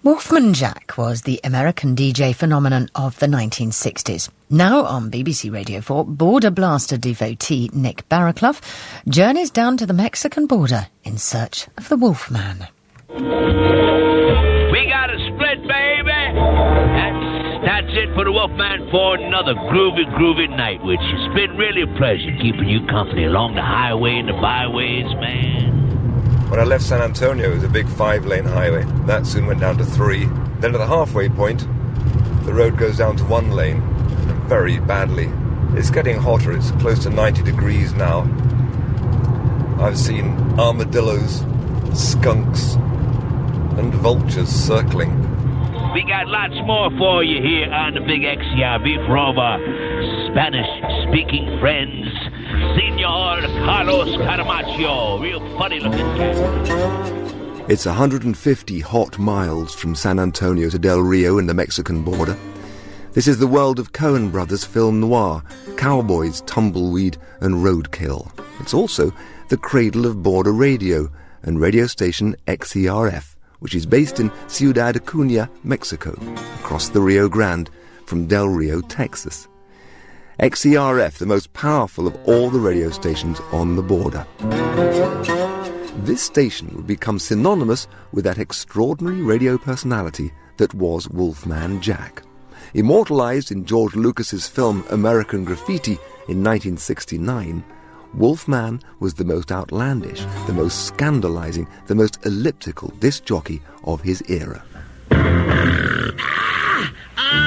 Wolfman Jack was the American DJ phenomenon of the 1960s. Now on BBC Radio 4, border blaster devotee Nick Barraclough journeys down to the Mexican border in search of the Wolfman. We got a split, baby! That's it for the Wolfman for another groovy night, which has been really a pleasure keeping you company along the highway and the byways, man. When I left San Antonio, it was a big 5-lane highway. That soon went down to 3. Then at the halfway point, the road goes down to 1 lane, very badly. It's getting hotter. It's close to 90 degrees now. I've seen armadillos, skunks, and vultures circling. We got lots more for you here on the Big XCRB for all our Spanish-speaking friends. Senor Carlos Caramaggio, real funny-looking cat. It's 150 hot miles from San Antonio to Del Rio in the Mexican border. This is the world of Coen brothers film noir, cowboys, tumbleweed, and roadkill. It's also the cradle of border radio and radio station XERF, which is based in Ciudad Acuña, Mexico, across the Rio Grande from Del Rio, Texas. XERF, the most powerful of all the radio stations on the border. This station would become synonymous with that extraordinary radio personality that was Wolfman Jack. Immortalized in George Lucas's film American Graffiti in 1969, Wolfman was the most outlandish, the most scandalizing, the most elliptical disc jockey of his era.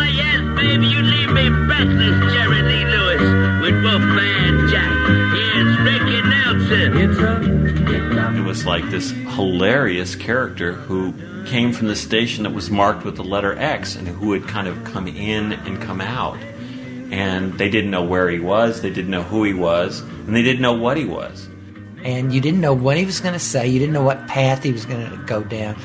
Yes, baby, you leave me breathless, Jerry Lee Lewis, with Wolfman Jack. Here's Ricky Nelson. It was like this hilarious character who came from the station that was marked with the letter X and who would kind of come in and come out. And they didn't know where he was, they didn't know who he was, and they didn't know what he was. And you didn't know what he was going to say, you didn't know what path he was going to go down,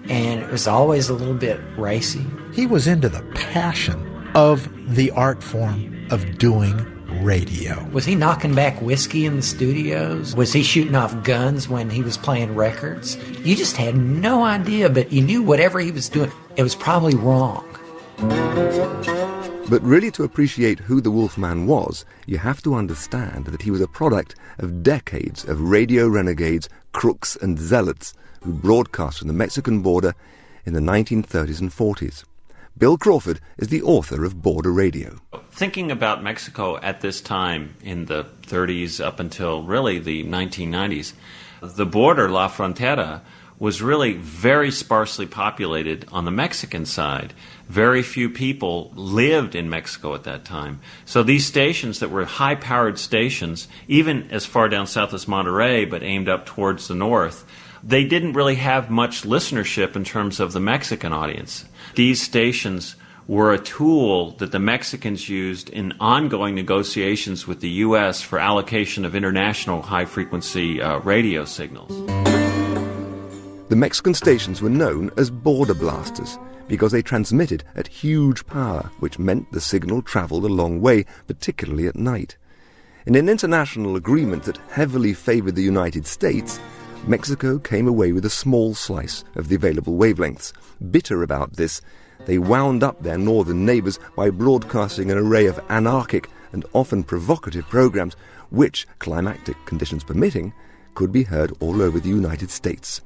and it was always a little bit racy. He was into the passion of the art form of doing radio. Was he knocking back whiskey in the studios? Was he shooting off guns when he was playing records? You just had no idea, but you knew whatever he was doing, it was probably wrong. But really, to appreciate who the Wolfman was, you have to understand that he was a product of decades of radio renegades, crooks and zealots who broadcast from the Mexican border in the 1930s and 40s. Bill Crawford is the author of Border Radio. Thinking about Mexico at this time in the 30s up until really the 1990s, the border, La Frontera, was really very sparsely populated on the Mexican side. Very few people lived in Mexico at that time. So these stations that were high-powered stations, even as far down south as Monterrey, but aimed up towards the north, they didn't really have much listenership in terms of the Mexican audience. These stations were a tool that the Mexicans used in ongoing negotiations with the U.S. for allocation of international high-frequency radio signals. The Mexican stations were known as border blasters because they transmitted at huge power, which meant the signal travelled a long way, particularly at night. In an international agreement that heavily favoured the United States, Mexico came away with a small slice of the available wavelengths. Bitter about this, they wound up their northern neighbours by broadcasting an array of anarchic and often provocative programmes which, climatic conditions permitting, could be heard all over the United States.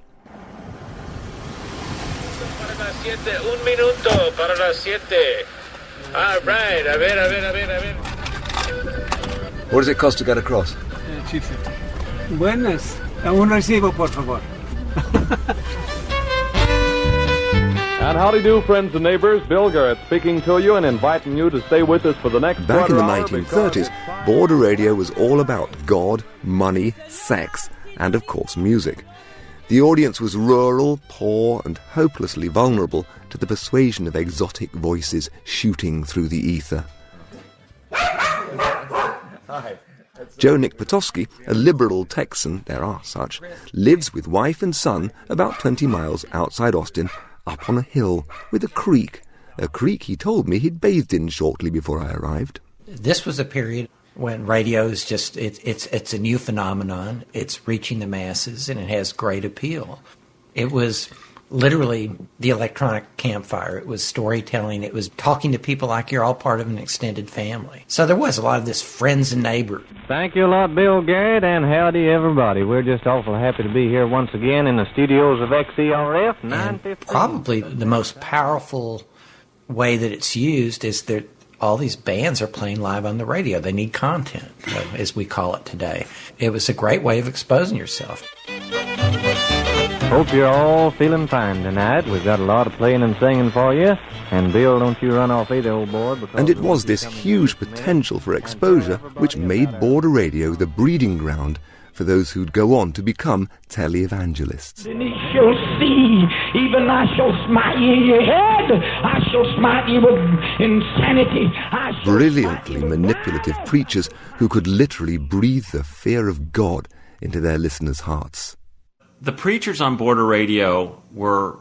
Un minuto para las 7. All right, a ver. What does it cost to get across? $2.50. Buenas. Un recibo, por favor. And howdy do, friends and neighbors. Bill Garrett speaking to you and inviting you to stay with us for the next Back in the hour 1930s, border radio was all about God, money, sex, and of course music. The audience was rural, poor, and hopelessly vulnerable to the persuasion of exotic voices shooting through the ether. Joe Nick Potofsky, a liberal Texan, there are such, lives with wife and son about 20 miles outside Austin, up on a hill with a creek he told me he'd bathed in shortly before I arrived. This was a period when radio is just, it's a new phenomenon, it's reaching the masses, and it has great appeal. It was literally the electronic campfire. It was storytelling. It was talking to people like you're all part of an extended family. So there was a lot of this friends and neighbors. Thank you a lot, Bill Garrett, and howdy, everybody. We're just awful happy to be here once again in the studios of XERF 915. Probably the most powerful way that it's used is that all these bands are playing live on the radio. They need content, as we call it today. It was a great way of exposing yourself. Hope you're all feeling fine tonight. We've got a lot of playing and singing for you. And Bill, don't you run off either, old boy. And it was this huge potential for exposure which made border radio the breeding ground for those who'd go on to become televangelists. And he shall see, even I shall smite you in your head, I shall smite you with insanity. Brilliantly manipulative preachers who could literally breathe the fear of God into their listeners' hearts. The preachers on border radio were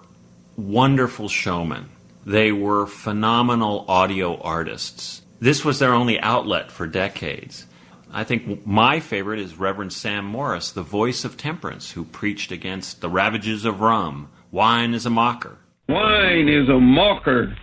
wonderful showmen. They were phenomenal audio artists. This was their only outlet for decades. I think my favorite is Reverend Sam Morris, the voice of temperance, who preached against the ravages of rum. Wine is a mocker. Wine is a mocker.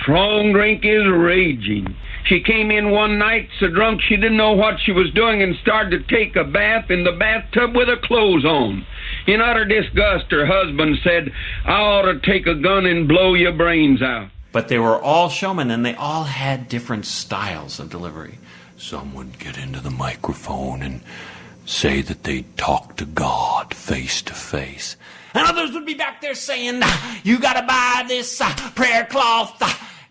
Strong drink is raging. She came in one night so drunk she didn't know what she was doing and started to take a bath in the bathtub with her clothes on. In utter disgust, her husband said, I ought to take a gun and blow your brains out. But they were all showmen, and they all had different styles of delivery. Some would get into the microphone and say that they'd talk to God face to face. And others would be back there saying, you gotta buy this prayer cloth.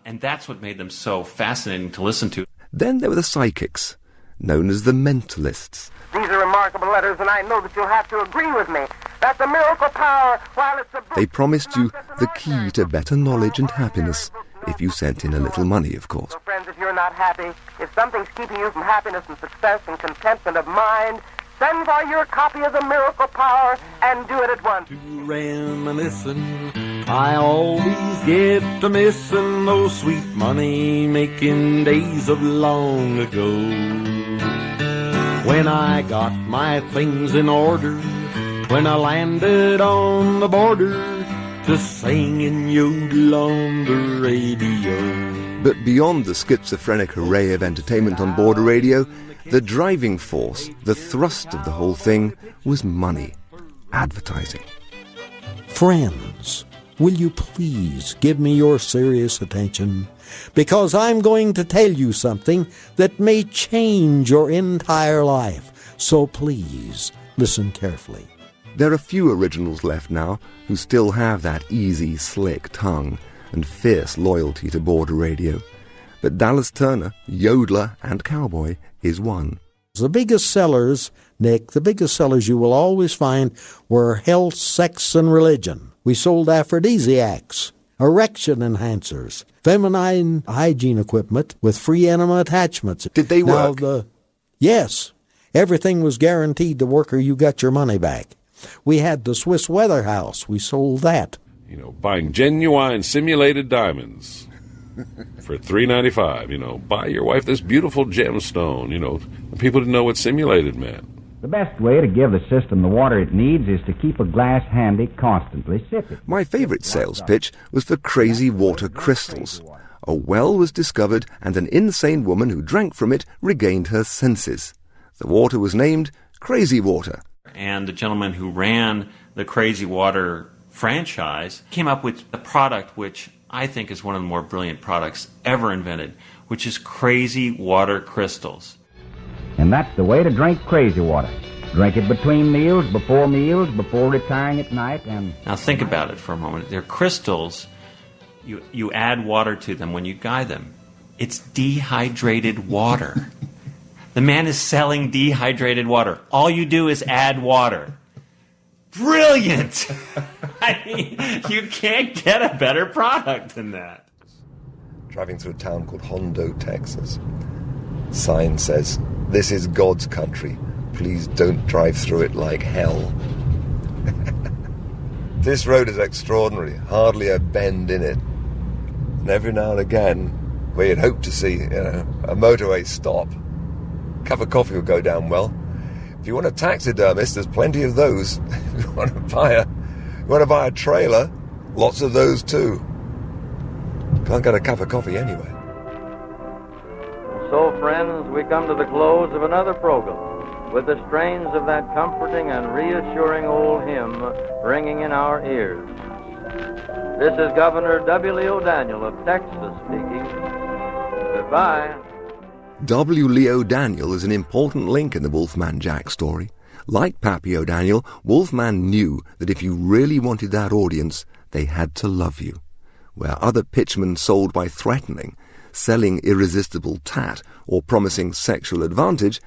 And that's what made them so fascinating to listen to. Then there were the psychics, known as the mentalists. These are remarkable letters, and I know that you'll have to agree with me that the miracle power, while it's a book... They promised you the key to better knowledge and happiness, if you sent in a little money, of course. So friends, if you're not happy, if something's keeping you from happiness and success and contentment of mind, send for your copy of the miracle power and do it at once. To reminiscing, I always get to missing those sweet money-making days of long ago. When I got my things in order, when I landed on the border, to sing and yodel on the radio. But beyond the schizophrenic array of entertainment on border radio, the driving force, the thrust of the whole thing, was money, advertising. Friends, will you please give me your serious attention? Because I'm going to tell you something that may change your entire life. So please, listen carefully. There are few originals left now who still have that easy, slick tongue and fierce loyalty to border radio. But Dallas Turner, yodeler and cowboy, is one. The biggest sellers, Nick, the biggest sellers you will always find were health, sex, and religion. We sold aphrodisiacs, erection enhancers, feminine hygiene equipment with free enema attachments. Did they work? Yes. Everything was guaranteed to work or you got your money back. We had the Swiss Weather House. We sold that. You know, buying genuine simulated diamonds for $3.95. You know, buy your wife this beautiful gemstone. You know, people didn't know what simulated meant. The best way to give the system the water it needs is to keep a glass handy, constantly sipping. My favorite sales pitch was for crazy water crystals. A well was discovered and an insane woman who drank from it regained her senses. The water was named Crazy Water. And the gentleman who ran the Crazy Water franchise came up with a product which I think is one of the more brilliant products ever invented, which is Crazy Water crystals. And that's the way to drink Crazy Water. Drink it between meals, before retiring at night, and... Now think about it for a moment. They're crystals. You add water to them when you guy them. It's dehydrated water. The man is selling dehydrated water. All you do is add water. Brilliant! I mean, you can't get a better product than that. Driving through a town called Hondo, Texas. Sign says, "This is God's country. Please don't drive through it like hell." This road is extraordinary. Hardly a bend in it. And every now and again, where you'd hope to see, a motorway stop, a cup of coffee will go down well. If you want a taxidermist, there's plenty of those. If you want to buy a trailer, Lots of those too. Can't get a cup of coffee anyway. So, friends, we come to the close of another program with the strains of that comforting and reassuring old hymn ringing in our ears. This is Governor W. Leo Daniel of Texas speaking. Goodbye. W. Leo Daniel is an important link in the Wolfman Jack story. Like Pappy O'Daniel, Wolfman knew that if you really wanted that audience, they had to love you. Where other pitchmen sold by threatening, selling irresistible tat, or promising sexual advantage,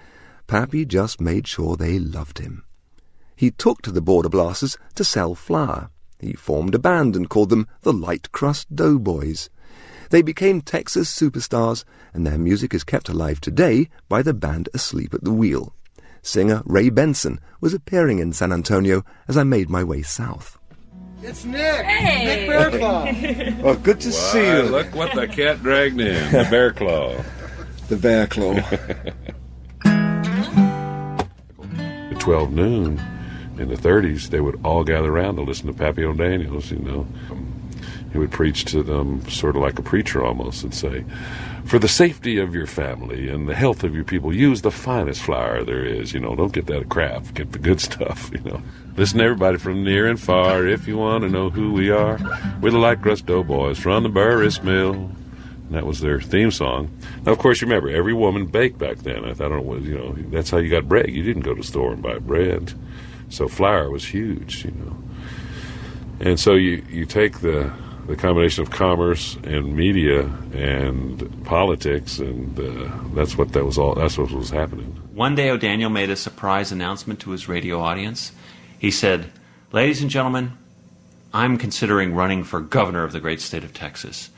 Pappy just made sure they loved him. He took to the Border Blasters to sell flour. He formed a band and called them the Light Crust Doughboys. They became Texas superstars, and their music is kept alive today by the band Asleep at the Wheel. Singer Ray Benson was appearing in San Antonio as I made my way south. It's Nick! Hey! Nick Barraclough! Oh, good to see you. Look what the cat dragged in, the Barraclough. The Barraclough. At 12 noon in the 30s, they would all gather around to listen to Pappy O'Daniels, you know. He would preach to them sort of like a preacher almost and say, for the safety of your family and the health of your people, use the finest flour there is. You know, don't get that crap. Get the good stuff, you know. Listen to everybody from near and far. If you want to know who we are, we're the Light Crust Doughboys from the Burris Mill. And that was their theme song. Now, of course, you remember, every woman baked back then. I don't know, you know, that's how you got bread. You didn't go to the store and buy bread. So flour was huge, you know. And so you take the combination of commerce and media and politics, and that's what was happening. One day, O'Daniel made a surprise announcement to his radio audience. He said, ladies and gentlemen, I'm considering running for governor of the great state of Texas.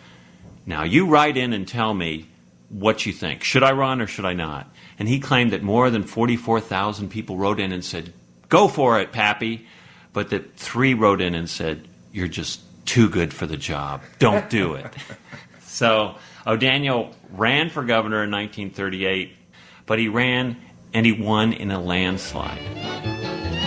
Now, you write in and tell me what you think. Should I run or should I not? And he claimed that more than 44,000 people wrote in and said, go for it, Pappy. But that 3 wrote in and said, you're just too good for the job. Don't do it. So O'Daniel ran for governor in 1938, but he ran and he won in a landslide.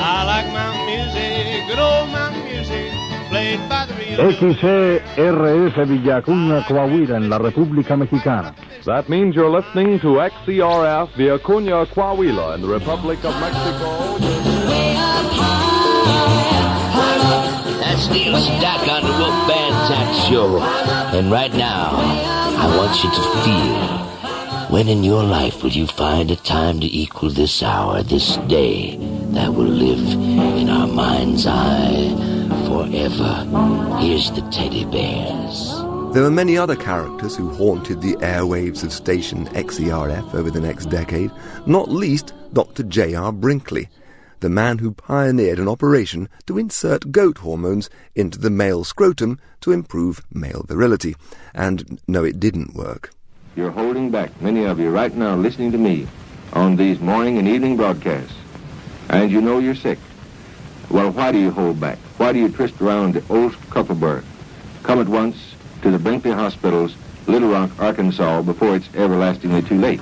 I like mountain music, good old mountain music, played by the real... XERF Villacuña, Coahuila, en la República Mexicana. That means you're listening to XERF Villacuña, Coahuila, in the Republic of Mexico. That's Neil Stack on the Wolf Band Tax Show. And right now, I want you to feel, when in your life will you find a time to equal this hour, this day, that will live in our mind's eye forever? Here's the teddy bears. There were many other characters who haunted the airwaves of station XERF over the next decade, not least Dr. J.R. Brinkley, the man who pioneered an operation to insert goat hormones into the male scrotum to improve male virility. And no, it didn't work. You're holding back, many of you right now listening to me on these morning and evening broadcasts, and you know you're sick. Well, why do you hold back? Why do you twist around the old Kupferberg? Come at once to the Brinkley Hospital's Little Rock, Arkansas, before it's everlastingly too late.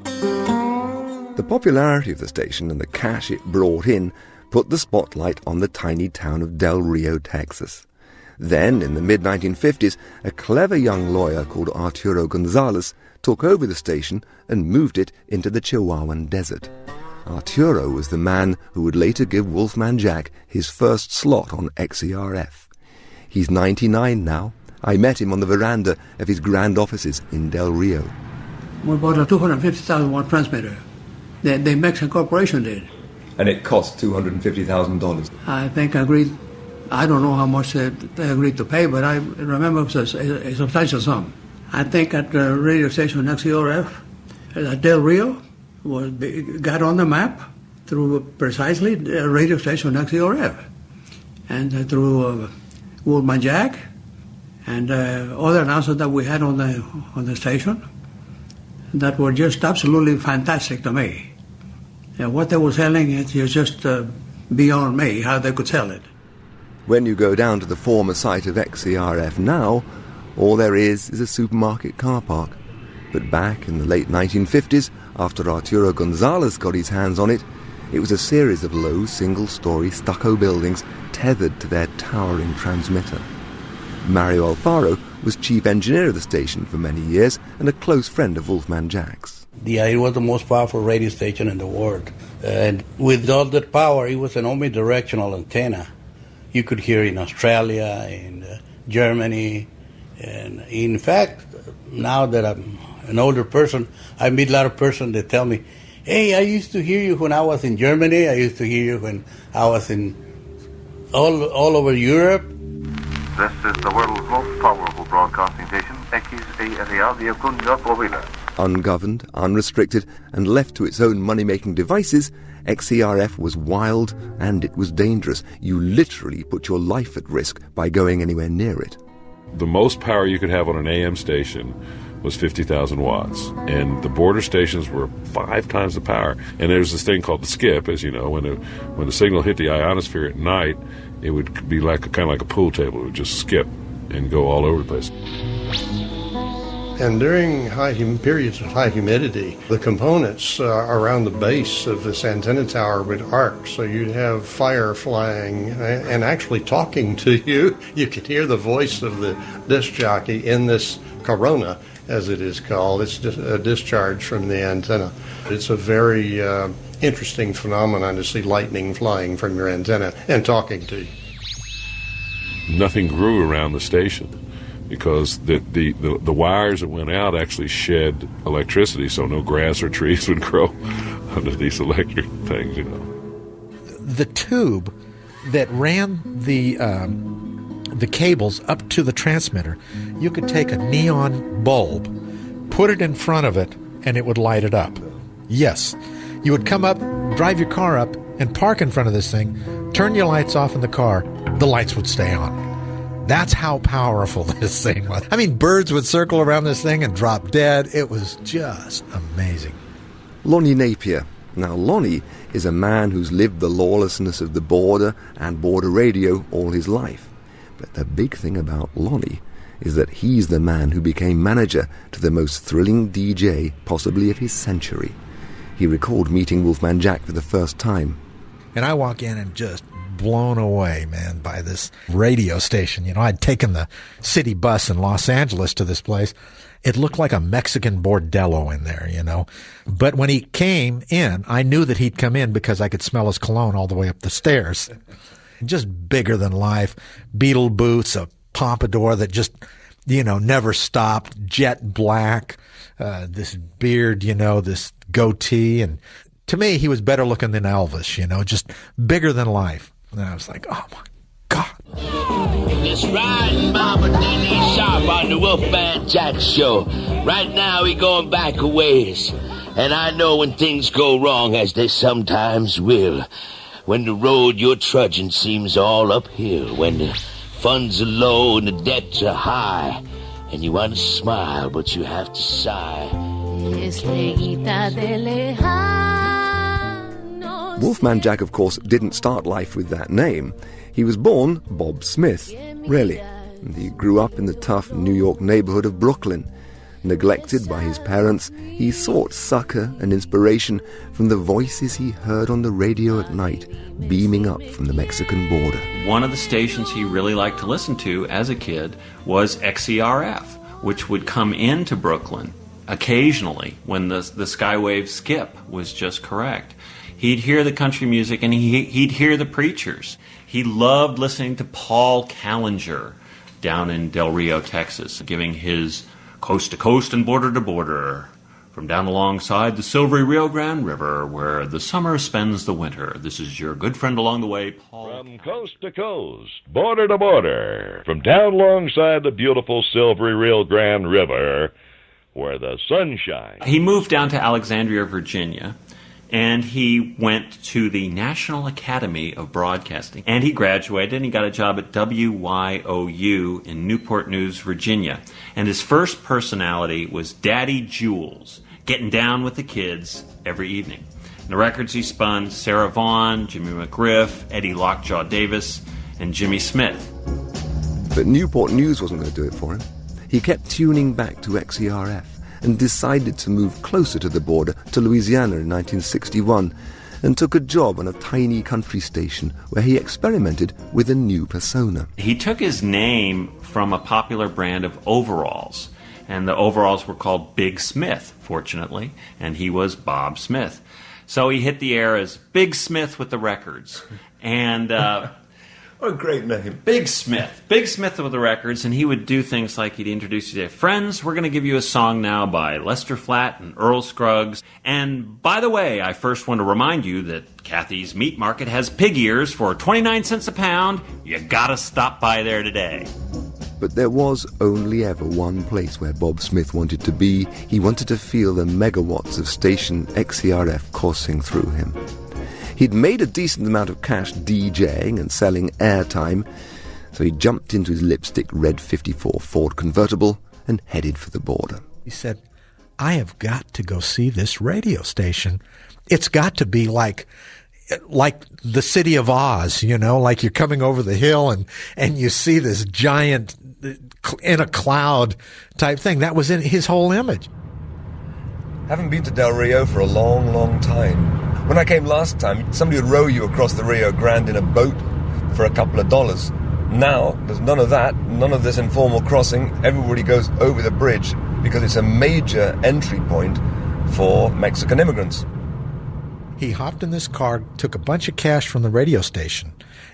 The popularity of the station and the cash it brought in put the spotlight on the tiny town of Del Rio, Texas. Then, in the mid-1950s, a clever young lawyer called Arturo Gonzalez took over the station and moved it into the Chihuahuan desert. Arturo was the man who would later give Wolfman Jack his first slot on XERF. He's 99 now. I met him on the veranda of his grand offices in Del Rio. We bought a 250,000 watt transmitter. The Mexican corporation did. And it cost $250,000. I think I agreed. I don't know how much they agreed to pay, but I remember it was a substantial sum. I think at the radio station XERF, Del Rio got on the map through precisely the radio station XERF, and through Wolfman Jack and other announcers that we had on the station that were just absolutely fantastic to me. What they were selling is just beyond me, how they could sell it. When you go down to the former site of XERF now, all there is a supermarket car park. But back in the late 1950s, after Arturo Gonzalez got his hands on it, It was a series of low, single-story stucco buildings tethered to their towering transmitter. Mario Alfaro was chief engineer of the station for many years and a close friend of Wolfman Jack's. It was the most powerful radio station in the world. And with all that power, it was an omnidirectional antenna. You could hear in Australia, in Germany. And in fact, now that I'm an older person, I meet a lot of persons that tell me, hey, I used to hear you when I was in Germany. I used to hear you when I was in all over Europe. This is the world's most powerful broadcasting station, XER de Acuña, Coahuila. Ungoverned, unrestricted, and left to its own money-making devices, XERF was wild and it was dangerous. You literally put your life at risk by going anywhere near it. The most power you could have on an AM station was 50,000 watts, and the border stations were 5 times the power. And there's this thing called the skip, as you know, when the signal hit the ionosphere at night, it would be kind of like a pool table. It would just skip and go all over the place. And during periods of high humidity, the components around the base of this antenna tower would arc, so you'd have fire flying and actually talking to you. You could hear the voice of the disc jockey in this corona, as it is called. It's just a discharge from the antenna. It's a very interesting phenomenon to see lightning flying from your antenna and talking to you. Nothing grew around the station because the wires that went out actually shed electricity, so no grass or trees would grow under these electric things, you know. The tube that ran the cables up to the transmitter, you could take a neon bulb, put it in front of it, and it would light it up. Yes. You would come up, drive your car up, and park in front of this thing, turn your lights off in the car, the lights would stay on. That's how powerful this thing was. I mean, birds would circle around this thing and drop dead. It was just amazing. Lonnie Napier. Now, Lonnie is a man who's lived the lawlessness of the border and border radio all his life. But the big thing about Lonnie is that he's the man who became manager to the most thrilling DJ possibly of his century. He recalled meeting Wolfman Jack for the first time. And I walk in and just blown away, man, by this radio station. You know, I'd taken the city bus in Los Angeles to this place. It looked like a Mexican bordello in there, you know. But when he came in, I knew that he'd come in because I could smell his cologne all the way up the stairs. Just bigger than life. Beetle boots, a pompadour that just, you know, never stopped. Jet black, this beard, you know, this goatee. And to me, he was better looking than Elvis, you know, just bigger than life. And I was like, oh, my God. It's riding Mama Denny Sharp on the Wolfman Jack Show. Right now, we going back a ways. And I know when things go wrong, as they sometimes will. When the road you're trudging seems all uphill. When the funds are low and the debts are high. And you want to smile, but you have to sigh. Wolfman Jack, of course, didn't start life with that name. He was born Bob Smith, really. And he grew up in the tough New York neighborhood of Brooklyn. Neglected by his parents, he sought succor and inspiration from the voices he heard on the radio at night, beaming up from the Mexican border. One of the stations he really liked to listen to as a kid was XERF, which would come into Brooklyn occasionally when the Skywave skip was just correct. He'd hear the country music and he'd hear the preachers. He loved listening to Paul Callinger down in Del Rio, Texas, giving his coast to coast and border to border from down alongside the silvery Rio Grande River where the summer spends the winter. This is your good friend along the way, Paul. From coast to coast, border to border, from down alongside the beautiful silvery Rio Grande River where the sun shines. He moved down to Alexandria, Virginia, and he went to the National Academy of Broadcasting. And he graduated and he got a job at WYOU in Newport News, Virginia. And his first personality was Daddy Jules, getting down with the kids every evening. And the records he spun, Sarah Vaughan, Jimmy McGriff, Eddie Lockjaw Davis, and Jimmy Smith. But Newport News wasn't going to do it for him. He kept tuning back to XERF and decided to move closer to the border, to Louisiana in 1961. and took a job on a tiny country station where he experimented with a new persona. He took his name from a popular brand of overalls, and the overalls were called Big Smith, fortunately, and he was Bob Smith. So he hit the air as Big Smith with the records. And what a great name. Big Smith with the records, and he would do things like he'd introduce you to friends. We're going to give you a song now by Lester Flatt and Earl Scruggs. And by the way, I first want to remind you that Kathy's Meat Market has pig ears for 29 cents a pound. You gotta stop by there today. But there was only ever one place where Bob Smith wanted to be. He wanted to feel the megawatts of station XERF coursing through him. He'd made a decent amount of cash DJing and selling airtime, so he jumped into his lipstick red 54 Ford convertible and headed for the border. He said, I have got to go see this radio station. It's got to be like the city of Oz, you know, like you're coming over the hill and you see this giant in a cloud type thing. That was in his whole image. Haven't been to Del Rio for a long, long time. When I came last time, somebody would row you across the Rio Grande in a boat for a couple of dollars. Now, there's none of that, none of this informal crossing. Everybody goes over the bridge because it's a major entry point for Mexican immigrants. He hopped in this car, took a bunch of cash from the radio station,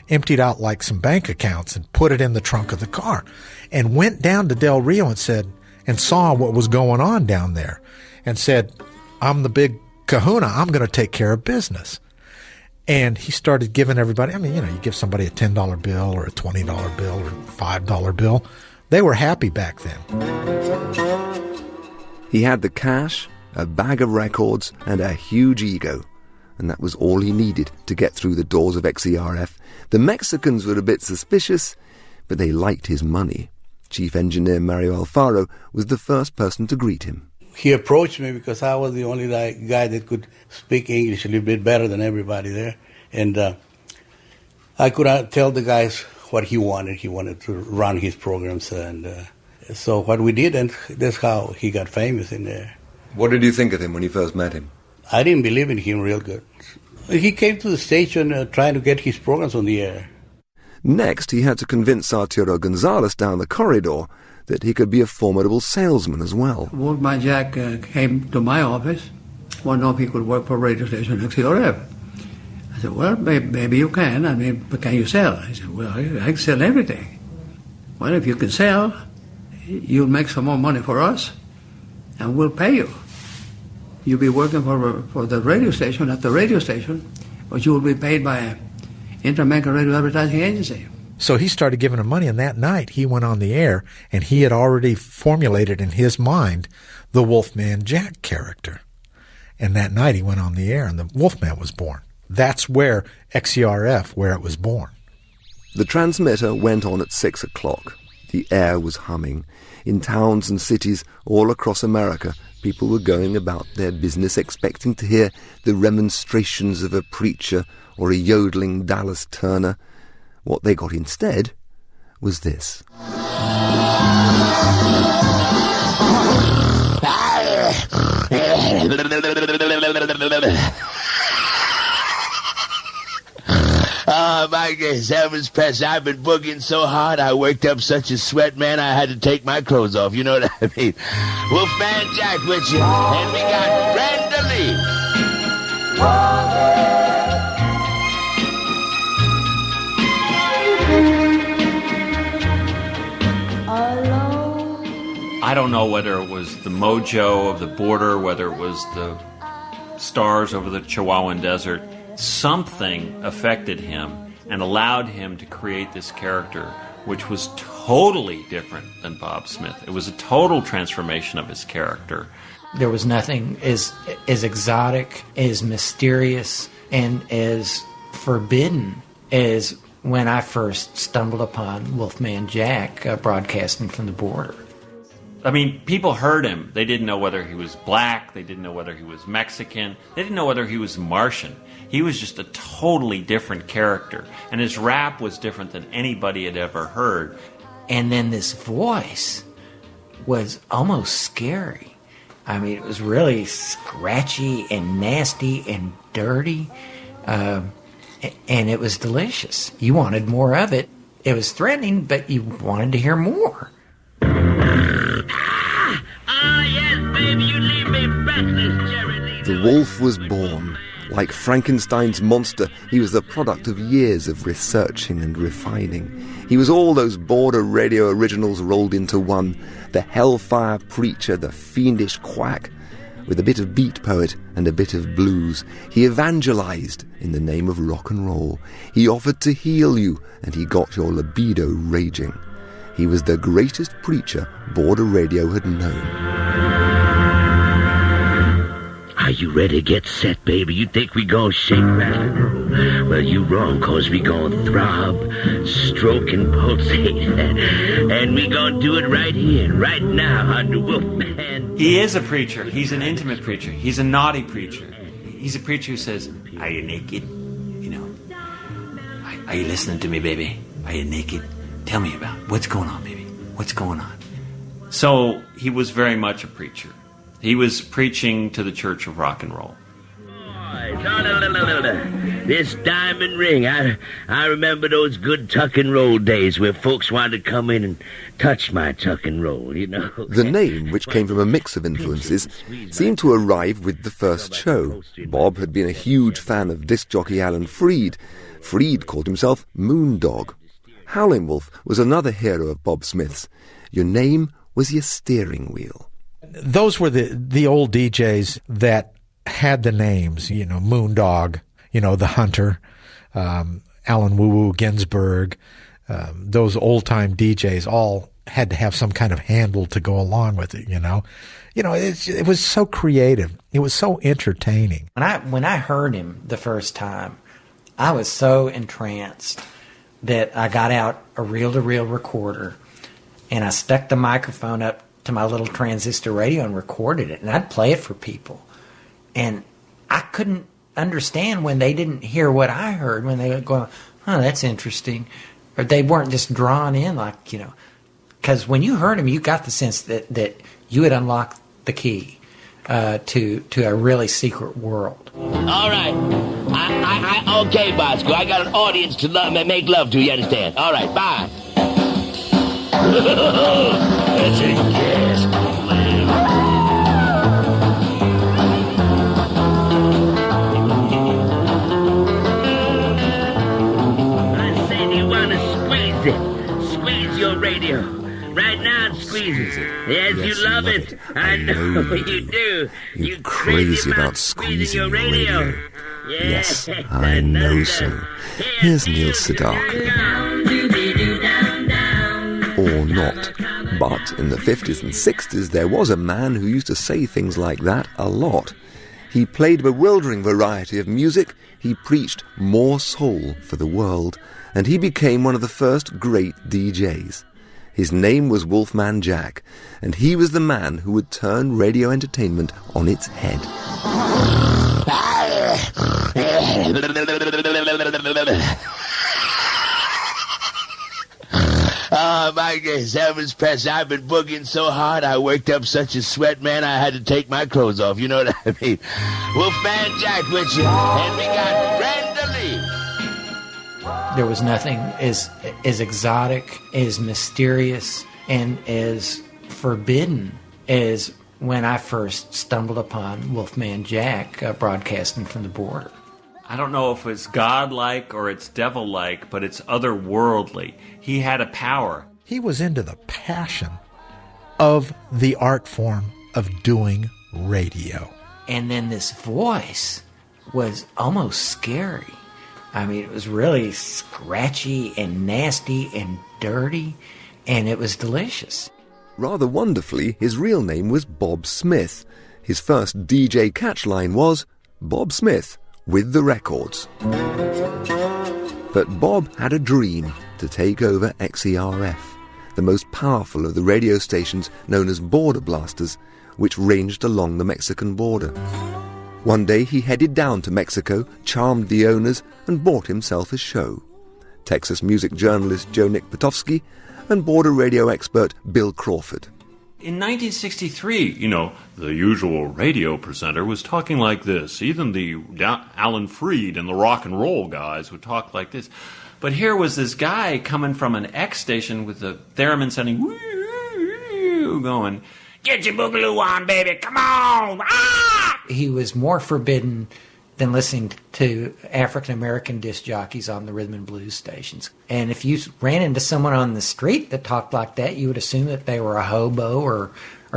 emptied out like some bank accounts and put it in the trunk of the car, and went down to Del Rio and saw what was going on down there and said, I'm the big kahuna, I'm going to take care of business. And he started giving everybody, I mean, you know, you give somebody a $10 bill or a $20 bill or a $5 bill. They were happy back then. He had the cash, a bag of records, and a huge ego. And that was all he needed to get through the doors of XERF. The Mexicans were a bit suspicious, but they liked his money. Chief Engineer Mario Alfaro was the first person to greet him. He approached me because I was the only guy that could speak English a little bit better than everybody there. And I could tell the guys what he wanted. He wanted to run his programs. And so what we did, and that's how he got famous in there. What did you think of him when you first met him? I didn't believe in him real good. He came to the station trying to get his programs on the air. Next, he had to convince Arturo Gonzalez down the corridor that he could be a formidable salesman as well. Wolfman Jack came to my office, wanted to know if he could work for radio station XERF. I said, well, maybe you can. I mean, but can you sell? He said, well, I can sell everything. Well, if you can sell, you'll make some more money for us, and we'll pay you. You'll be working for the radio station, at the radio station, but you will be paid by an Inter-American Radio Advertising Agency. So he started giving him money, and that night he went on the air, and he had already formulated in his mind the Wolfman Jack character. And that night he went on the air, and the Wolfman was born. That's where XERF, where it was born. The transmitter went on at 6 o'clock. The air was humming. In towns and cities all across America, people were going about their business expecting to hear the remonstrations of a preacher or a yodeling Dallas Turner. What they got instead was this. Oh, my heavens, Pets, I've been boogieing so hard I worked up such a sweat, man, I had to take my clothes off. You know what I mean? Wolfman Jack with you, and we got Brenda Lee. I don't know whether it was the mojo of the border, whether it was the stars over the Chihuahuan Desert. Something affected him and allowed him to create this character, which was totally different than Bob Smith. It was a total transformation of his character. There was nothing as exotic, as mysterious, and as forbidden as when I first stumbled upon Wolfman Jack broadcasting from the border. I mean, people heard him. They didn't know whether he was black. They didn't know whether he was Mexican. They didn't know whether he was Martian. He was just a totally different character. And his rap was different than anybody had ever heard. And then this voice was almost scary. I mean, it was really scratchy and nasty and dirty. And it was delicious. You wanted more of it. It was threatening, but you wanted to hear more. Yes, baby, you leave me breathless, Jerry. The wolf was born. Like Frankenstein's monster, he was the product of years of researching and refining. He was all those border radio originals rolled into one. The hellfire preacher, the fiendish quack. With a bit of beat poet and a bit of blues, he evangelized in the name of rock and roll. He offered to heal you, and he got your libido raging. He was the greatest preacher border radio had known. Are you ready to get set, baby? You think we gon' shake, rattle, and roll? Well, you wrong, cause we gon' throb, stroke, and pulsate. And we gon' do it right here, right now, under Wolfman. He is a preacher. He's an intimate preacher. He's a naughty preacher. He's a preacher who says, are you naked? You know, are you listening to me, baby? Are you naked? Tell me about it. What's going on, baby? What's going on? So he was very much a preacher. He was preaching to the Church of Rock and Roll. This diamond ring, I remember those good tuck and roll days where folks wanted to come in and touch my tuck and roll, you know. The name, which came from a mix of influences, seemed to arrive with the first show. Bob had been a huge fan of disc jockey Alan Freed. Freed called himself Moondog. Howlin' Wolf was another hero of Bob Smith's. Your name was your steering wheel. Those were the old DJs that had the names, you know, Moondog, you know, The Hunter, Alan Woo-Woo Ginsberg, those old-time DJs all had to have some kind of handle to go along with it, you know. You know, it was so creative. It was so entertaining. When I heard him the first time, I was so entranced that I got out a reel-to-reel recorder and I stuck the microphone up to my little transistor radio and recorded it, and I'd play it for people. And I couldn't understand when they didn't hear what I heard, when they were going, oh, that's interesting. Or they weren't just drawn in like, you know. Because when you heard him, you got the sense that you had unlocked the key to a really secret world. All right. Okay, Bosco, I got an audience to make love to, you understand? All right, bye. That's a gas flame. I say, do you want to squeeze it? Squeeze your radio. Right now, squeeze it. Yes, you love it. I know you do. You're crazy about squeezing your radio. Yes, I know so. Here's Neil Sedaka. Or not. But in the 50s and 60s, there was a man who used to say things like that a lot. He played a bewildering variety of music, he preached more soul for the world, and he became one of the first great DJs. His name was Wolfman Jack, and he was the man who would turn radio entertainment on its head. Oh, my goodness, heavens, Presley, I've been boogieing so hard, I worked up such a sweat, man, I had to take my clothes off, you know what I mean? Wolfman Jack with you, and we got Brenda Lee. There was nothing as exotic, as mysterious, and as forbidden as when I first stumbled upon Wolfman Jack broadcasting from the border. I don't know if it's godlike or it's devil-like, but it's otherworldly. He had a power. He was into the passion of the art form of doing radio. And then this voice was almost scary. I mean, it was really scratchy and nasty and dirty, and it was delicious. Rather wonderfully, his real name was Bob Smith. His first DJ catchline was, Bob Smith, with the records. But Bob had a dream to take over XERF, the most powerful of the radio stations known as border blasters, which ranged along the Mexican border. One day he headed down to Mexico, charmed the owners, and bought himself a show. Texas music journalist Joe Nick Potofsky and border radio expert Bill Crawford. In 1963, the usual radio presenter was talking like this. Even the Alan Freed and the rock and roll guys would talk like this. But here was this guy coming from an X station with the theremin sounding going, "Get your boogaloo on, baby, come on!" Ah! He was more forbidden than listening to African-American disc jockeys on the rhythm and blues stations. And if you ran into someone on the street that talked like that, you would assume that they were a hobo or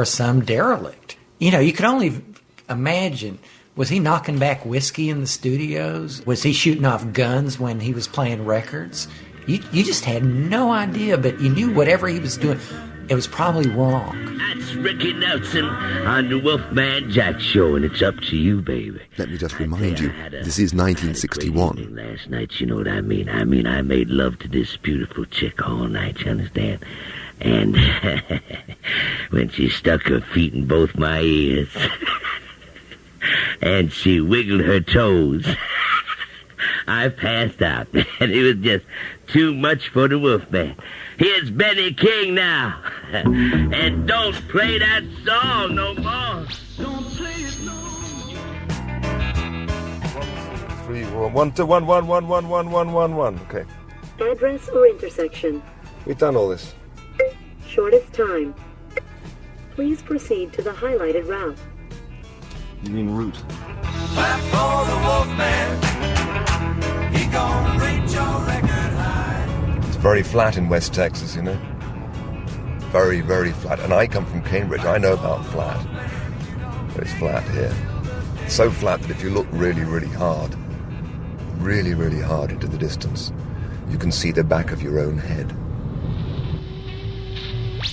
some derelict. You could only imagine, was he knocking back whiskey in the studios? Was he shooting off guns when he was playing records? You just had no idea, but you knew whatever he was doing, it was probably wrong. That's Ricky Nelson on the Wolfman Jack Show, and it's up to you, baby. Let me just remind you, this is 1961. Last night, you know what I mean? I made love to this beautiful chick all night, you understand? And when she stuck her feet in both my ears, and she wiggled her toes, I passed out, and it was just too much for the Wolfman. Here's Benny King now, and don't play that song no more. Don't play it no more. 3, 1, 2, 1, 1, 1, 1, 1, 1, 1, 1. Okay. Address or intersection? We've done all this. Shortest time. Please proceed to the highlighted route. You mean route? Clap for the Wolfman. He gon' reach your record high. It's very flat in West Texas, Very, very flat. And I come from Cambridge. I know about flat. But it's flat here. It's so flat that if you look really, really hard into the distance, you can see the back of your own head. This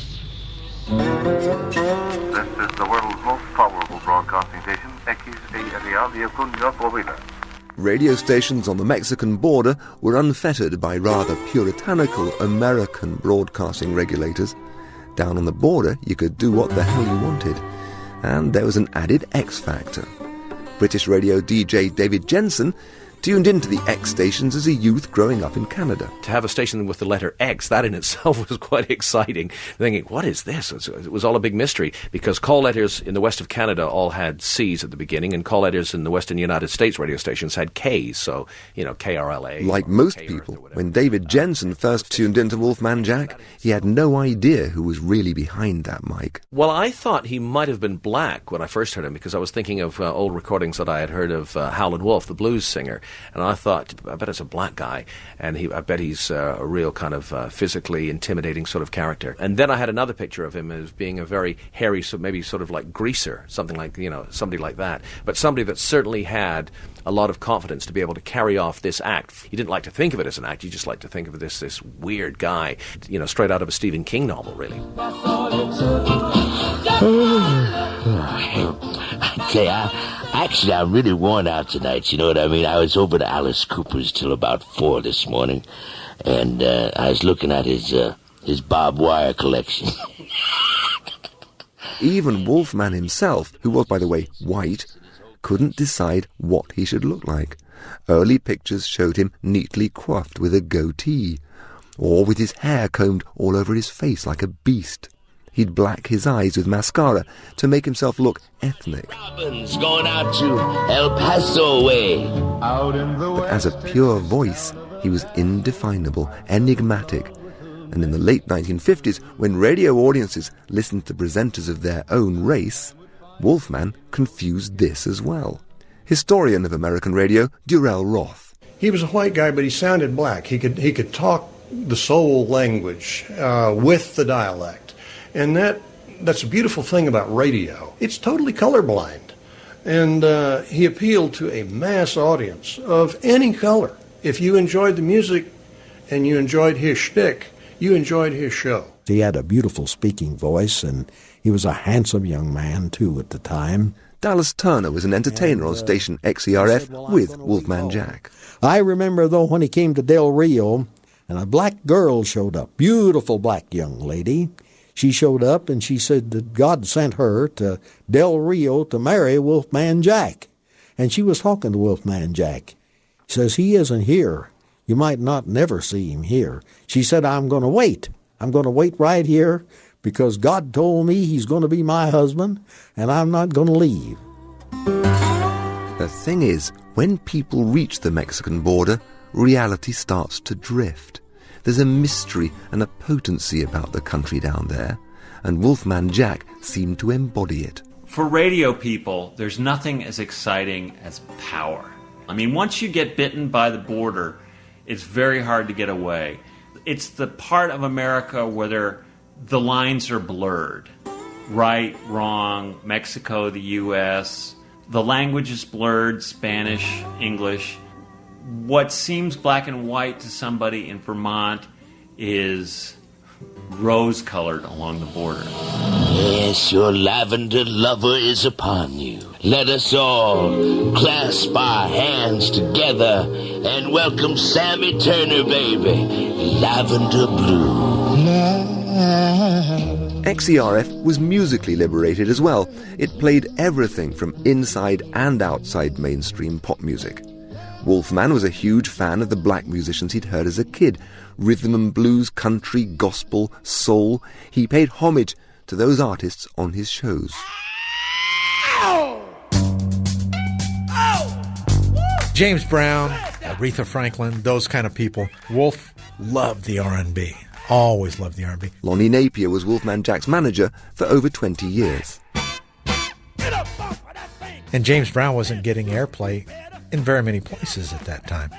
is the world's most powerful broadcasting station, XERA, the Acuna Coahuila. Radio stations on the Mexican border were unfettered by rather puritanical American broadcasting regulators. Down on the border, you could do what the hell you wanted. And there was an added X factor. British radio DJ David Jensen tuned into the X stations as a youth growing up in Canada. To have a station with the letter X, that in itself was quite exciting. Thinking, what is this? It was all a big mystery, because call letters in the west of Canada all had C's at the beginning, and call letters in the western United States radio stations had K's, so, KRLA. Like most people, when David Jensen first tuned into Wolfman Jack, he had no idea who was really behind that mic. Well, I thought he might have been black when I first heard him, because I was thinking of old recordings that I had heard of Howlin' Wolf, the blues singer. And I thought, I bet it's a black guy, and I bet he's a real kind of physically intimidating sort of character. And then I had another picture of him as being a very hairy, so maybe sort of like greaser, something like, somebody like that. But somebody that certainly had a lot of confidence to be able to carry off this act. He didn't like to think of it as an act, he just liked to think of it as this weird guy, straight out of a Stephen King novel, really. Actually, I'm really worn out tonight, you know what I mean? I was over to Alice Cooper's till about 4 this morning, and I was looking at his barbed wire collection. Even Wolfman himself, who was, by the way, white, couldn't decide what he should look like. Early pictures showed him neatly coiffed with a goatee, or with his hair combed all over his face like a beast. He'd black his eyes with mascara to make himself look ethnic. Robin's going out to El Paso way. But as a pure voice, he was indefinable, enigmatic. And in the late 1950s, when radio audiences listened to presenters of their own race, Wolfman confused this as well. Historian of American radio, Durell Roth. He was a white guy, but he sounded black. He could talk the soul language with the dialect. And that's a beautiful thing about radio. It's totally colorblind. And he appealed to a mass audience of any color. If you enjoyed the music and you enjoyed his shtick, you enjoyed his show. He had a beautiful speaking voice, and he was a handsome young man, too, at the time. Dallas Turner was an entertainer on station XERF with Wolfman Jack. I remember, though, when he came to Del Rio, and a black girl showed up, beautiful black young lady. She showed up, and she said that God sent her to Del Rio to marry Wolfman Jack. And she was talking to Wolfman Jack. He says, he isn't here. You might not never see him here. She said, I'm going to wait. I'm going to wait right here because God told me he's going to be my husband, and I'm not going to leave. The thing is, when people reach the Mexican border, reality starts to drift. There's a mystery and a potency about the country down there, and Wolfman Jack seemed to embody it. For radio people, there's nothing as exciting as power. I mean, once you get bitten by the border, it's very hard to get away. It's the part of America where the lines are blurred. Right, wrong, Mexico, the U.S. The language is blurred, Spanish, English. What seems black and white to somebody in Vermont is rose-colored along the border. Yes, your lavender lover is upon you. Let us all clasp our hands together and welcome Sammy Turner, baby. Lavender Blue. XERF was musically liberated as well. It played everything from inside and outside mainstream pop music. Wolfman was a huge fan of the black musicians he'd heard as a kid. Rhythm and blues, country, gospel, soul. He paid homage to those artists on his shows. James Brown, Aretha Franklin, those kind of people. Wolf loved the R&B. Always loved the R&B. Lonnie Napier was Wolfman Jack's manager for over 20 years. And James Brown wasn't getting airplay in very many places at that time.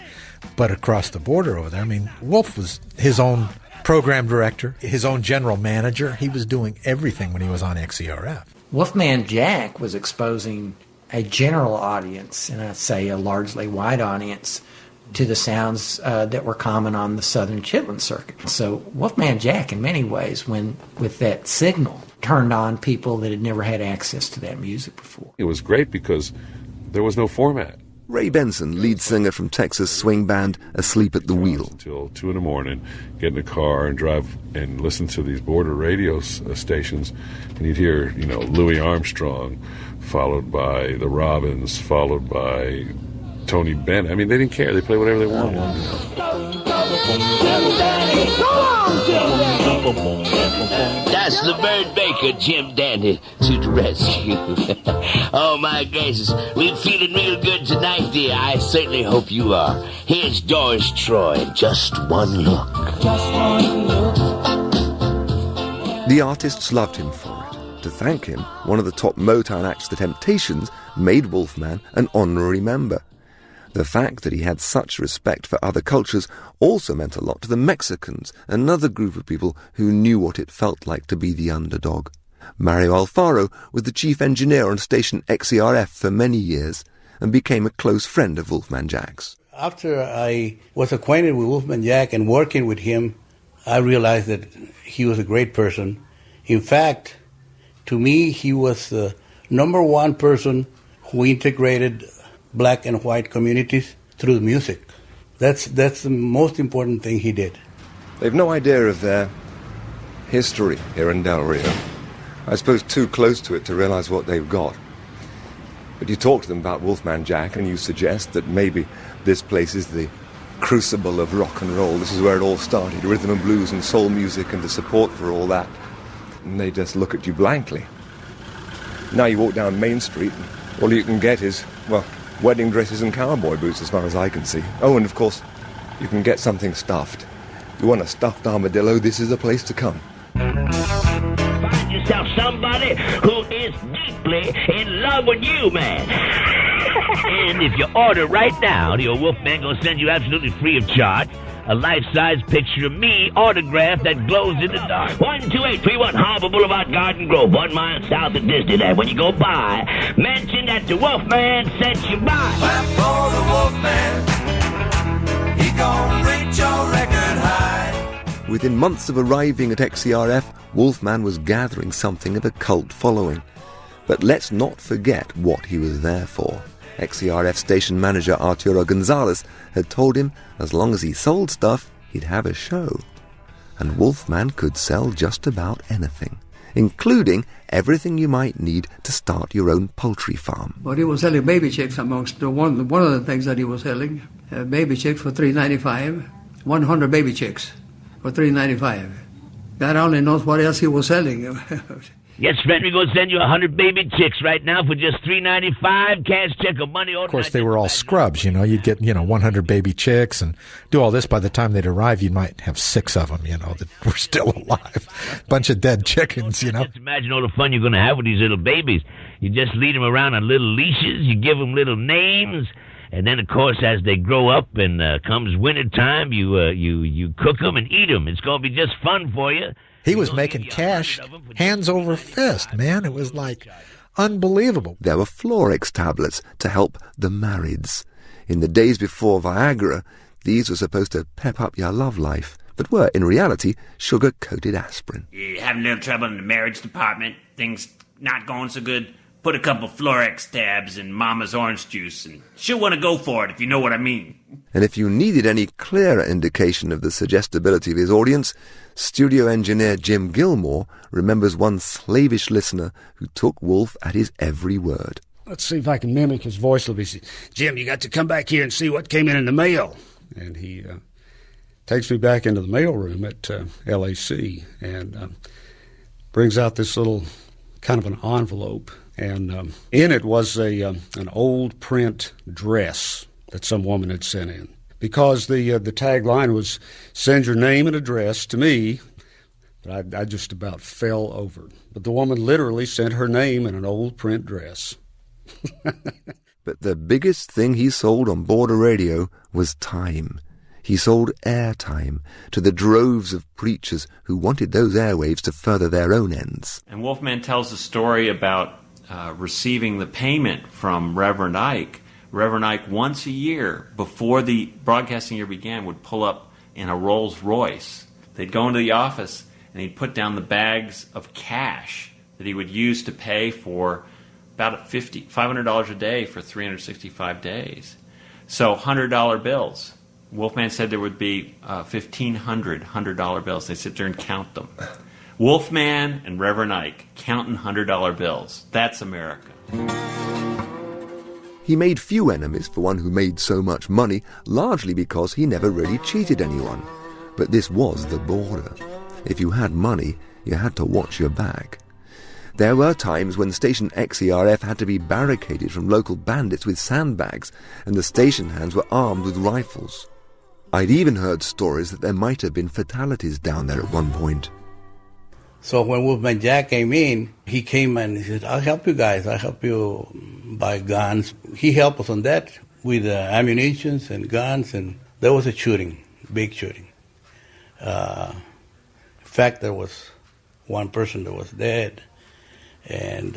But across the border over there, I mean, Wolf was his own program director, his own general manager. He was doing everything when he was on XERF. Wolfman Jack was exposing a general audience, and I'd say a largely white audience, to the sounds that were common on the Southern Chitlin circuit. So Wolfman Jack, in many ways, when with that signal, turned on people that had never had access to that music before. It was great because there was no format. Ray Benson, lead singer from Texas swing band Asleep at the Wheel. Until 2 a.m, get in a car and drive and listen to these border radio stations, and you'd hear, Louis Armstrong, followed by the Robins, followed by Tony Bennett. I mean, they didn't care. They played whatever they wanted. That's the Bird Baker, Jim Dandy, to the rescue. Oh, my gracious. We're feeling real good tonight, dear. I certainly hope you are. Here's Doris Troy, Just One Look. Just one look. The artists loved him for it. To thank him, one of the top Motown acts, The Temptations, made Wolfman an honorary member. The fact that he had such respect for other cultures also meant a lot to the Mexicans, another group of people who knew what it felt like to be the underdog. Mario Alfaro was the chief engineer on station XERF for many years and became a close friend of Wolfman Jack's. After I was acquainted with Wolfman Jack and working with him, I realized that he was a great person. In fact, to me, he was the number one person who integrated black and white communities through the music. That's the most important thing he did. They've no idea of their history here in Del Rio. I suppose too close to it to realize what they've got. But you talk to them about Wolfman Jack and you suggest that maybe this place is the crucible of rock and roll. This is where it all started, rhythm and blues and soul music and the support for all that. And they just look at you blankly. Now you walk down Main Street and all you can get is, wedding dresses and cowboy boots as far as I can see. Oh, and of course, you can get something stuffed. If you want a stuffed armadillo, this is the place to come. Find yourself somebody who is deeply in love with you, man. And if you order right now, the old Wolfman gonna send you absolutely free of charge a life-size picture of me, autographed, that glows in the dark. 12831 Harbor Boulevard, Garden Grove, 1 mile south of Disneyland. When you go by, mention that the Wolfman sent you by. Clap for the Wolfman. He gon' reach your record high. Within months of arriving at XERF, Wolfman was gathering something of a cult following. But let's not forget what he was there for. XERF station manager Arturo Gonzalez had told him as long as he sold stuff, he'd have a show. And Wolfman could sell just about anything, including everything you might need to start your own poultry farm. But he was selling baby chicks amongst one of the things that he was selling. Baby chicks for $3.95, 100 baby chicks for $3.95. God only knows what else he was selling. Yes, friend, we're going to send you 100 baby chicks right now for just $3.95. Cash, check, or money order. Of course, they were all scrubs, you know. You'd get, 100 baby chicks and do all this. By the time they'd arrive, you might have 6 of them, that were still alive. Bunch of dead chickens, Just imagine all the fun you're going to have with these little babies. You just lead them around on little leashes. You give them little names. And then, of course, as they grow up and comes wintertime, you cook them and eat them. It's going to be just fun for you. He was making cash hands over fist, man. It was like unbelievable. There were Florex tablets to help the marrieds. In the days before Viagra, these were supposed to pep up your love life, but were, in reality, sugar-coated aspirin. You're having a little trouble in the marriage department, things not going so good, put a couple Florex tabs in Mama's orange juice, and she'll want to go for it, if you know what I mean. And if you needed any clearer indication of the suggestibility of his audience, studio engineer Jim Gilmore remembers one slavish listener who took Wolf at his every word. Let's see if I can mimic his voice a little bit. Jim, you got to come back here and see what came in the mail. And he takes me back into the mail room at LAC and brings out this little kind of an envelope. And in it was an old print dress that some woman had sent in. Because the tagline was, send your name and address to me, but I just about fell over. But the woman literally sent her name in an old print dress. But the biggest thing he sold on border radio was time. He sold airtime to the droves of preachers who wanted those airwaves to further their own ends. And Wolfman tells a story about receiving the payment from Reverend Ike. Reverend Ike, once a year, before the broadcasting year began, would pull up in a Rolls Royce. They'd go into the office, and he'd put down the bags of cash that he would use to pay for about $500 a day for 365 days. So $100 bills. Wolfman said there would be 1,500 $100 bills. They sit there and count them. Wolfman and Reverend Ike counting $100 bills. That's America. He made few enemies for one who made so much money, largely because he never really cheated anyone. But this was the border. If you had money, you had to watch your back. There were times when station XERF had to be barricaded from local bandits with sandbags, and the station hands were armed with rifles. I'd even heard stories that there might have been fatalities down there at one point. So when Wolfman Jack came in, he came and he said, I'll help you guys. I'll help you buy guns. He helped us on that with ammunition and guns, and there was a shooting, big shooting. In fact, there was one person that was dead. And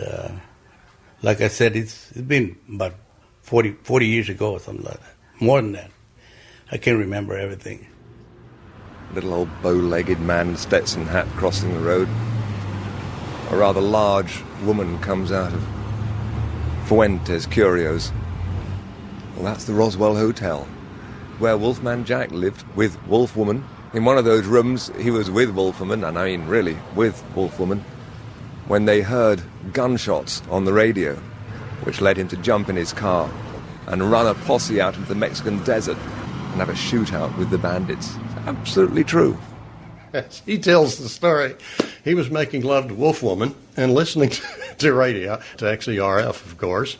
like I said, it's been about 40 years ago or something like that. More than that. I can't remember everything. Little old bow-legged man, Stetson hat, crossing the road. A rather large woman comes out of Fuentes Curios. Well, that's the Roswell Hotel, where Wolfman Jack lived with Wolfwoman. In one of those rooms, he was with Wolfwoman, and I mean really with Wolfwoman, when they heard gunshots on the radio, which led him to jump in his car and run a posse out into the Mexican desert and have a shootout with the bandits. Absolutely true. Yes, he tells the story. He was making love to Wolfwoman and listening to radio, to XERF, of course.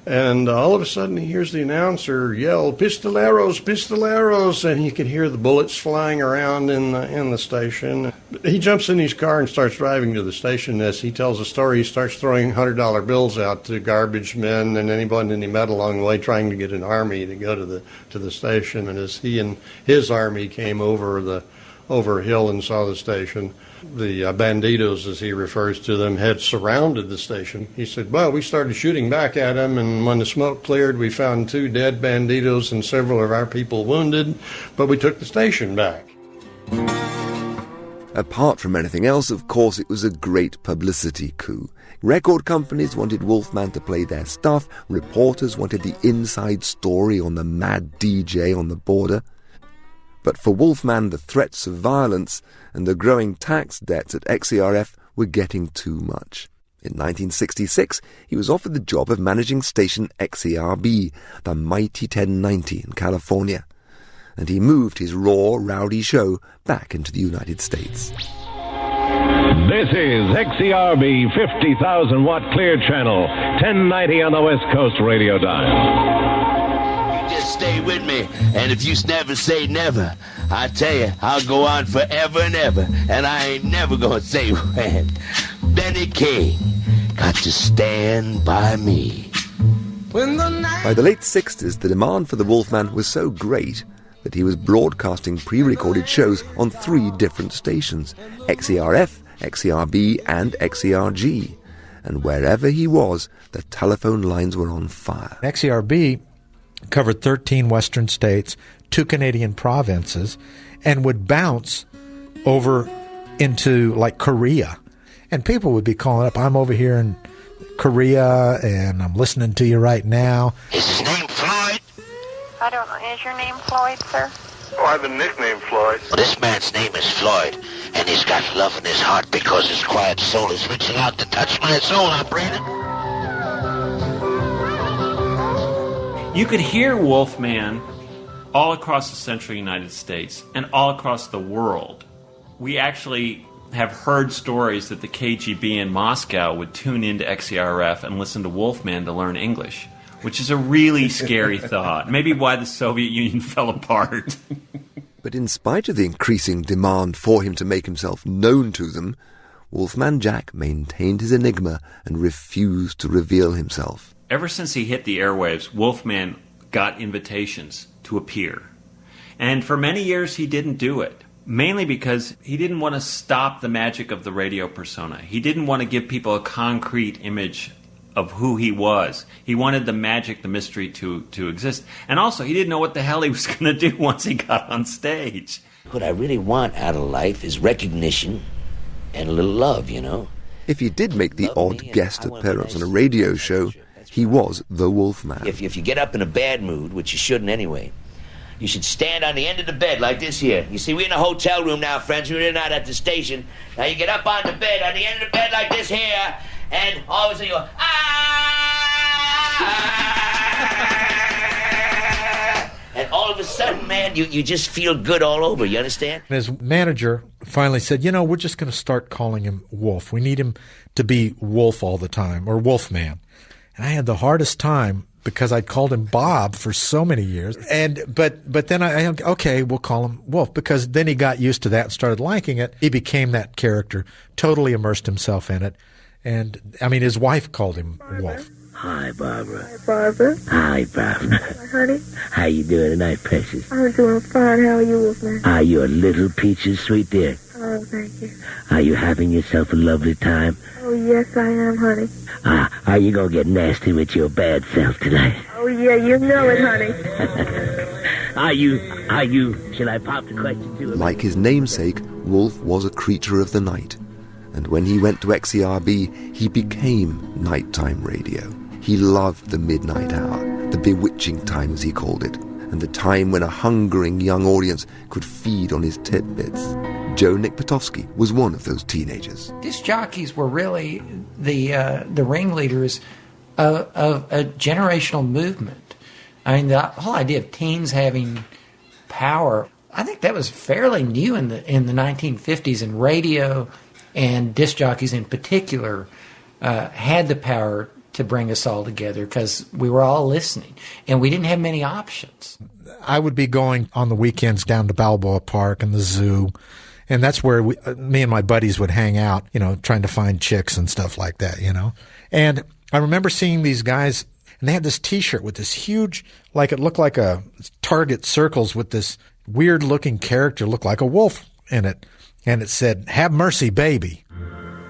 And all of a sudden he hears the announcer yell, "Pistoleros, pistoleros," and he could hear the bullets flying around in the station. He jumps in his car and starts driving to the station. As he tells the story, he starts throwing $100 bills out to garbage men and anybody he met along the way, trying to get an army to go to the station. And as he and his army came over a hill and saw the station, the banditos, as he refers to them, had surrounded the station. He said, well, we started shooting back at them, and when the smoke cleared, we found 2 dead banditos and several of our people wounded, but we took the station back. Apart from anything else, of course, it was a great publicity coup. Record companies wanted Wolfman to play their stuff, reporters wanted the inside story on the mad DJ on the border. But for Wolfman, the threats of violence and the growing tax debts at XERF were getting too much. In 1966, he was offered the job of managing station XERB, the mighty 1090 in California, and he moved his raw, rowdy show back into the United States. This is XERB 50,000 watt clear channel, 1090 on the West Coast radio dial. You just stay with me, and if you never say never, I tell you, I'll go on forever and ever, and I ain't never gonna say when. Benny King, got to stand by me. By the late 60s, the demand for the Wolfman was so great that he was broadcasting pre-recorded shows on 3 different stations, XERF, XERB and XERG. And wherever he was, the telephone lines were on fire. XERB covered 13 western states, 2 Canadian provinces, and would bounce over into, like, Korea. And people would be calling up, I'm over here in Korea, and I'm listening to you right now. Is his name Floyd? I don't know. Is your name Floyd, sir? Oh, I've been nicknamed Floyd. Well, this man's name is Floyd, and he's got love in his heart because his quiet soul is reaching out to touch my soul, operator. You could hear Wolfman all across the central United States and all across the world. We actually have heard stories that the KGB in Moscow would tune into XERF and listen to Wolfman to learn English, which is a really scary thought. Maybe why the Soviet Union fell apart. But in spite of the increasing demand for him to make himself known to them, Wolfman Jack maintained his enigma and refused to reveal himself. Ever since he hit the airwaves, Wolfman got invitations to appear. And for many years he didn't do it. Mainly because he didn't want to stop the magic of the radio persona. He didn't want to give people a concrete image of who he was. He wanted the magic, the mystery to exist. And also, he didn't know what the hell he was going to do once he got on stage. What I really want out of life is recognition and a little love, you know. If he did make the odd guest appearance on a radio show, he was the Wolfman. If you get up in a bad mood, which you shouldn't anyway, you should stand on the end of the bed like this here. You see, we're in a hotel room now, friends. We're not at the station. Now you get up on the bed, on the end of the bed like this here, and all of a sudden you go, ah! And all of a sudden, man, you just feel good all over. You understand? And his manager finally said, we're just going to start calling him Wolf. We need him to be Wolf all the time, or Wolfman. And I had the hardest time because I'd called him Bob for so many years. But then okay, we'll call him Wolf, because then he got used to that and started liking it. He became that character, totally immersed himself in it. And, his wife called him Wolf. Hi, Barbara. Hi, Barbara. Hi, Barbara. Hi, honey. How you doing tonight, precious? I'm doing fine. How are you, Wolfman? Are you a little peaches, sweet dear? Oh, thank you. Are you having yourself a lovely time? Oh, yes, I am, honey. Are you going to get nasty with your bad self tonight? Oh, yeah, you know it, honey. Are you, shall I pop the question to him? Like his namesake, Wolf was a creature of the night. And when he went to XERB, he became nighttime radio. He loved the midnight hour, the bewitching time as he called it, and the time when a hungering young audience could feed on his tidbits. Joe Nick Potofsky was one of those teenagers. Disc jockeys were really the ringleaders of a generational movement. The whole idea of teens having power, I think that was fairly new in the 1950s, and radio and disc jockeys in particular had the power to bring us all together because we were all listening, and we didn't have many options. I would be going on the weekends down to Balboa Park and the zoo, and that's where me and my buddies would hang out, trying to find chicks and stuff like that, And I remember seeing these guys, and they had this T-shirt with this huge, it looked like a Target circles with this weird-looking character, looked like a wolf in it, and it said, "Have mercy, baby."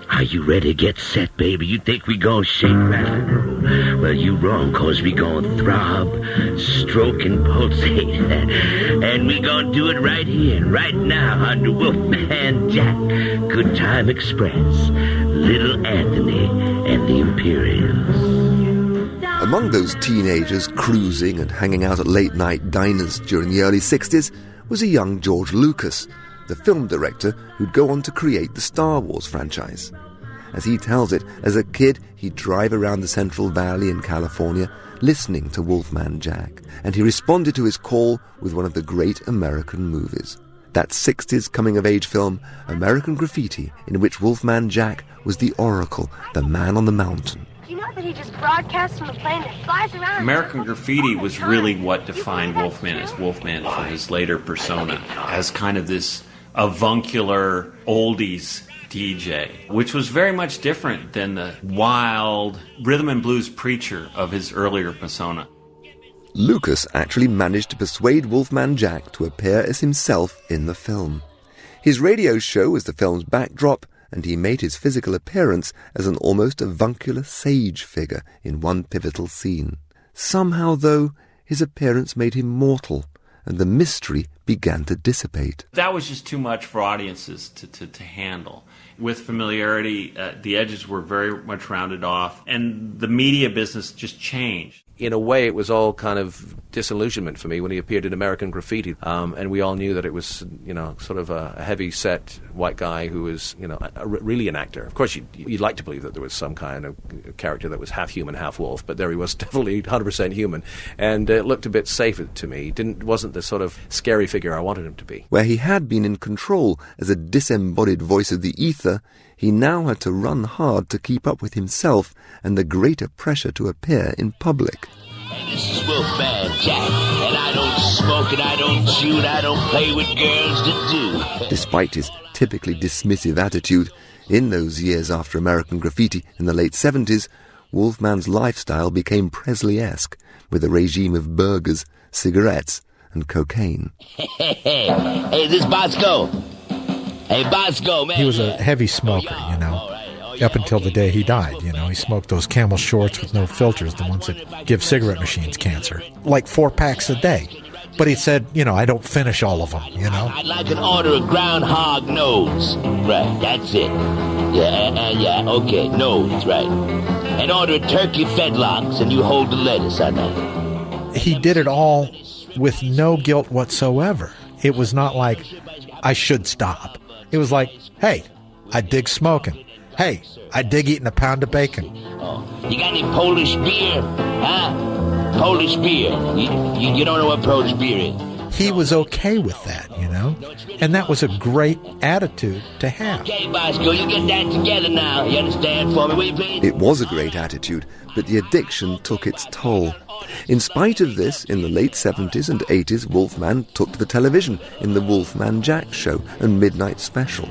Are you ready to get set, baby? You think we gon' shake, rattle, and roll? Well, you wrong, cause we gon' throb, stroke, and pulsate. And we gon' do it right here, right now, on the Wolfman Jack, Good Time Express, Little Anthony, and the Imperials. Among those teenagers cruising and hanging out at late-night diners during the early 60s was a young George Lucas, the film director who'd go on to create the Star Wars franchise. As he tells it, as a kid, he'd drive around the Central Valley in California listening to Wolfman Jack, and he responded to his call with one of the great American movies. that 60s coming-of-age film, American Graffiti, in which Wolfman Jack was the oracle, the man on the mountain. Do you know that he just broadcasts from a plane that flies around? American Graffiti was really what defined Wolfman as Wolfman for his later persona, as kind of this avuncular oldies DJ, which was very much different than the wild rhythm and blues preacher of his earlier persona. Lucas actually managed to persuade Wolfman Jack to appear as himself in the film. His radio show was the film's backdrop, and he made his physical appearance as an almost avuncular sage figure in one pivotal scene. Somehow, though, his appearance made him mortal, and the mystery began to dissipate. That was just too much for audiences to handle. With familiarity, the edges were very much rounded off, and the media business just changed. In a way, it was all kind of disillusionment for me when he appeared in American Graffiti, and we all knew that it was, sort of a heavy-set white guy who was, really an actor. Of course, you'd like to believe that there was some kind of character that was half human, half wolf, but there he was, definitely 100% human, and it looked a bit safe to me. Wasn't the sort of scary figure I wanted him to be. Where he had been in control as a disembodied voice of the ether, he now had to run hard to keep up with himself and the greater pressure to appear in public. This is Wolfman Jack, and I don't smoke and I don't shoot, I don't play with girls to do. Despite his typically dismissive attitude, in those years after American Graffiti in the late 70s, Wolfman's lifestyle became Presley-esque, with a regime of burgers, cigarettes, and cocaine. Hey, this Bosco. Hey, Bosco, man. He was a heavy smoker, up until the day he died. He smoked those Camel shorts with no filters, the ones that give cigarette machines cancer, like 4 packs a day. But he said, I don't finish all of them, I'd like an order of groundhog nose. Right, that's it. Yeah, okay, nose, right. And order of turkey fedlocks, and you hold the lettuce on that. He did it all with no guilt whatsoever. It was not like, I should stop. It was like, hey, I dig smoking. Hey, I dig eating a pound of bacon. Oh, you got any Polish beer? Huh? Polish beer. You don't know what Polish beer is. He was okay with that, And that was a great attitude to have. Okay, Bosco, you get that together now. You understand for me, will you please? It was a great attitude, but the addiction took its toll. In spite of this, in the late 70s and 80s, Wolfman took to the television in the Wolfman Jack Show and Midnight Special.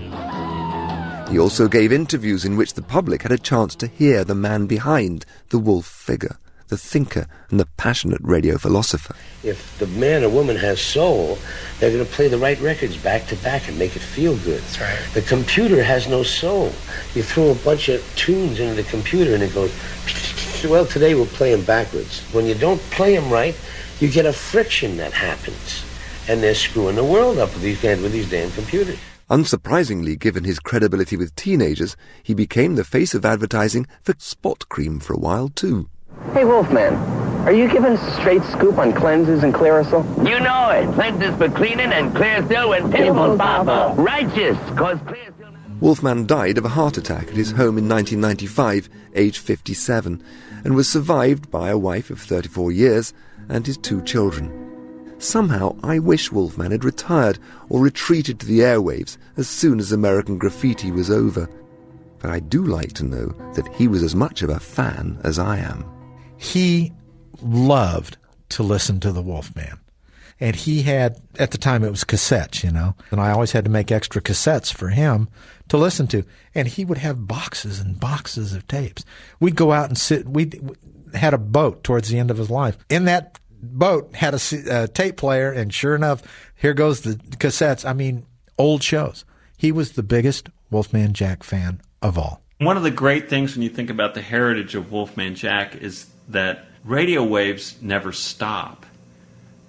He also gave interviews in which the public had a chance to hear the man behind the wolf figure, the thinker and the passionate radio philosopher. If the man or woman has soul, they're going to play the right records back to back and make it feel good. That's right. The computer has no soul. You throw a bunch of tunes into the computer and it goes, well, today we'll play them backwards. When you don't play them right, you get a friction that happens. And they're screwing the world up with these damn computers. Unsurprisingly, given his credibility with teenagers, he became the face of advertising for spot cream for a while, too. Hey, Wolfman, are you giving us a straight scoop on cleanses and Clearasil? You know it. Cleanses for cleaning and Clearasil when pimples pop up. Righteous, cause Clearasil... Wolfman died of a heart attack at his home in 1995, aged 57, and was survived by a wife of 34 years and his 2 children. Somehow, I wish Wolfman had retired or retreated to the airwaves as soon as American Graffiti was over. But I do like to know that he was as much of a fan as I am. He loved to listen to the Wolfman. And he had, at the time it was cassettes, and I always had to make extra cassettes for him to listen to. And he would have boxes and boxes of tapes. We'd go out and sit, we had a boat towards the end of his life. In that boat had a tape player, and sure enough, here goes the cassettes. I mean, old shows. He was the biggest Wolfman Jack fan of all. One of the great things when you think about the heritage of Wolfman Jack is that radio waves never stop.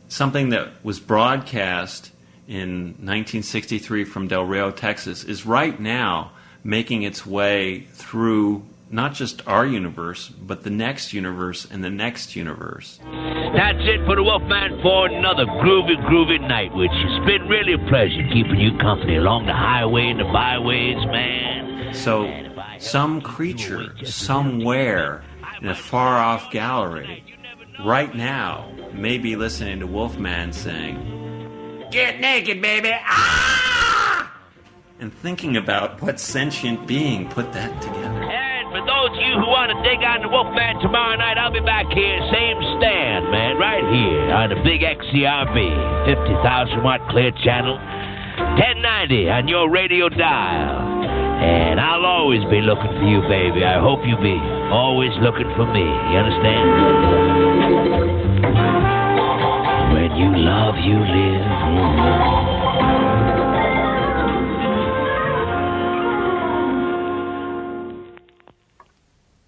Something that was broadcast in 1963 from Del Rio, Texas, is right now making its way through not just our universe, but the next universe and the next universe. That's it for the Wolfman for another groovy night, which has been really a pleasure keeping you company along the highway and the byways, man. So, some creature, somewhere, in a far-off gallery, right now, may be listening to Wolfman saying, Get naked, baby. Ah! And thinking about what sentient being put that together. And for those of you who want to dig on the Wolfman tomorrow night, I'll be back here, same stand, man, right here on the big XCRB, 50,000 watt clear channel, 1090 on your radio dial. And I'll always be looking for you, baby. I hope you be always looking for me. You understand? When you love, you live.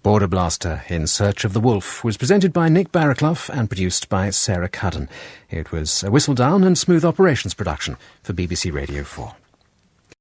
Border Blaster in Search of the Wolf was presented by Nick Barraclough and produced by Sarah Cudden. It was a whistle-down and smooth operations production for BBC Radio 4.